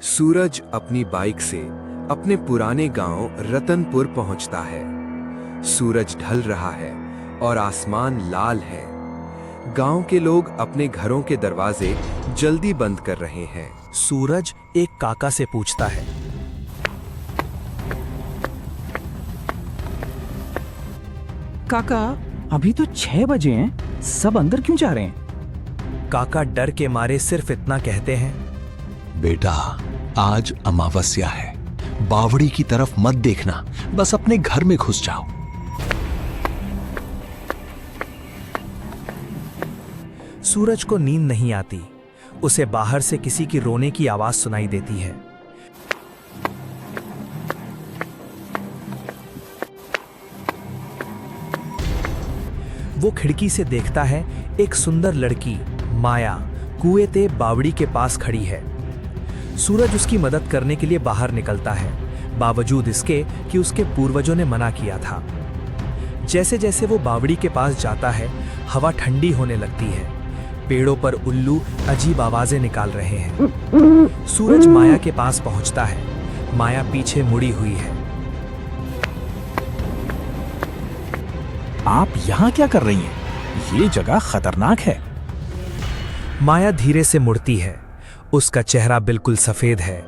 सूरज अपनी बाइक से अपने पुराने गांव रतनपुर पहुंचता है। सूरज ढल रहा है और आसमान लाल है। गांव के लोग अपने घरों के दरवाजे जल्दी बंद कर रहे हैं। सूरज एक काका से पूछता है, काका, अभी तो 6 बजे हैं, सब अंदर क्यों जा रहे हैं? काका डर के मारे सिर्फ इतना कहते हैं, बेटा, आज अमावस्या है, बावड़ी की तरफ मत देखना, बस अपने घर में घुस जाओ। सूरज को नींद नहीं आती। उसे बाहर से किसी की रोने की आवाज सुनाई देती है। वो खिड़की से देखता है, एक सुंदर लड़की माया कुएं ते बावड़ी के पास खड़ी है। सूरज उसकी मदद करने के लिए बाहर निकलता है, बावजूद इसके कि उसके पूर्वजों ने मना किया था। जैसे जैसे वो बावड़ी के पास जाता है, हवा ठंडी होने लगती है। पेड़ों पर उल्लू अजीब आवाजें निकाल रहे हैं। सूरज माया के पास पहुंचता है। माया पीछे मुड़ी हुई है। आप यहाँ क्या कर रही हैं? ये जगह खतरनाक है। माया धीरे से मुड़ती है। उसका चेहरा बिल्कुल सफेद है,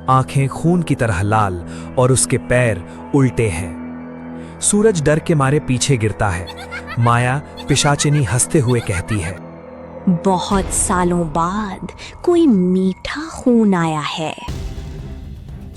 आंखें खून की तरह लाल और उसके पैर उल्टे हैं। सूरज डर के मारे पीछे गिरता है। माया पिशाचिनी हंसते हुए कहती है, बहुत सालों बाद कोई मीठा खून आया है।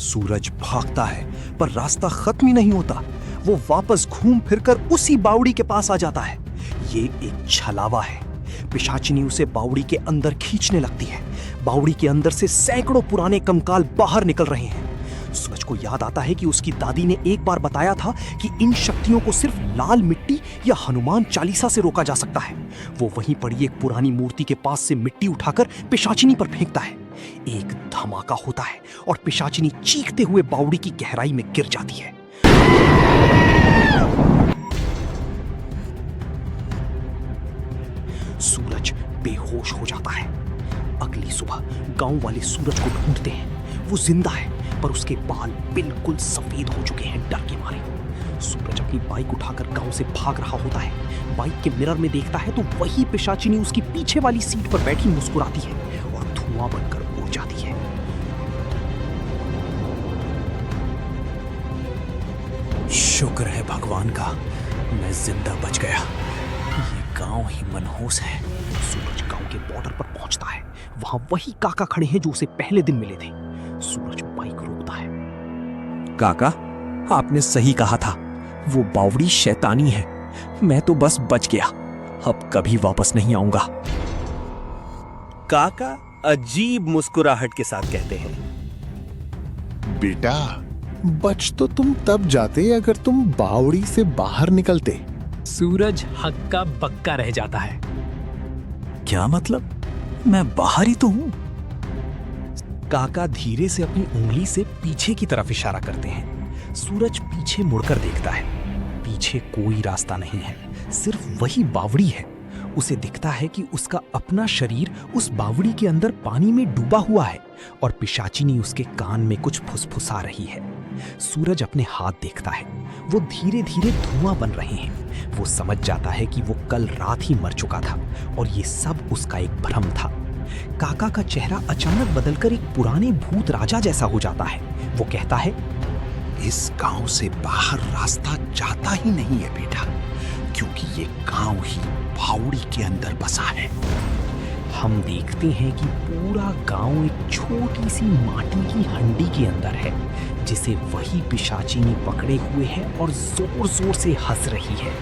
सूरज भागता है, पर रास्ता खत्म ही नहीं होता। वो वापस घूम फिरकर उसी बावड़ी के पास आ जाता है। ये एक छलावा है। पिशाचिनी उसे बावड़ी के अंदर खींचने लगती है। बावड़ी के अंदर से सैकड़ों पुराने कंकाल बाहर निकल रहे हैं। सूरज को याद आता है कि उसकी दादी ने एक बार बताया था कि इन शक्तियों को सिर्फ लाल मिट्टी या हनुमान चालीसा से रोका जा सकता है। वो वहीं पड़ी एक पुरानी मूर्ति के पास से मिट्टी उठाकर पिशाचिनी पर फेंकता है। एक धमाका होता है और पिशाचिनी चीखते हुए बावड़ी की गहराई में गिर जाती है। सूरज बेहोश हो जाता है। अगली सुबह गांव वाले सूरज को ढूंढते हैं। वो जिंदा है, पर उसके बाल बिल्कुल सफेद हो चुके हैं डर के मारे। सूरज अपनी बाइक उठाकर गांव से भाग रहा होता है। बाइक के मिरर में देखता है तो वही पिशाचिनी उसकी पीछे वाली सीट पर बैठी मुस्कुराती है और धुआं बनकर उड़ जाती है। शुक्र है भगवान का, मैं जिंदा बच गया। ये गांव ही मनहूस है। सूरज गांव के बॉर्डर पर पहुंचता है। वहां वही काका खड़े हैं जो उसे पहले दिन मिले थे। सूरज बाइक रोकता है। काका, आपने सही कहा था, वो बावड़ी शैतानी है। मैं तो बस बच गया, अब कभी वापस नहीं आऊंगा। काका अजीब मुस्कुराहट के साथ कहते हैं, बेटा, बच तो तुम तब जाते अगर तुम बावड़ी से बाहर निकलते। सूरज हक्का बक्का रह जाता है। क्या मतलब? मैं बाहर ही तो हूं। काका धीरे से अपनी उंगली से पीछे की तरफ इशारा करते हैं। सूरज पीछे मुड़कर देखता है। पीछे कोई रास्ता नहीं है, सिर्फ वही बावड़ी है। उसे दिखता है कि उसका अपना शरीर उस बावड़ी के अंदर पानी में डूबा हुआ है और पिशाचिनी उसके कान में कुछ फुसफुसा रही है। सूरज अपने हाथ देखता है, वो धीरे धीरे धुआं बन रहे हैं। वो समझ जाता है कि वो कल रात ही मर चुका था और ये सब उसका एक भ्रम था। काका का चेहरा अचानक बदलकर एक पुराने भूत राजा जैसा हो जाता है। वो कहता है, इस गांव से बाहर रास्ता जाता ही नहीं है बेटा, क्योंकि ये गांव ही बावड़ी के अंदर बसा है। हम देखते हैं कि पूरा गांव एक छोटी सी माटी की हंडी के अंदर है, जिसे वही पिशाचिनी पकड़े हुए है और जोर जोर से हंस रही है।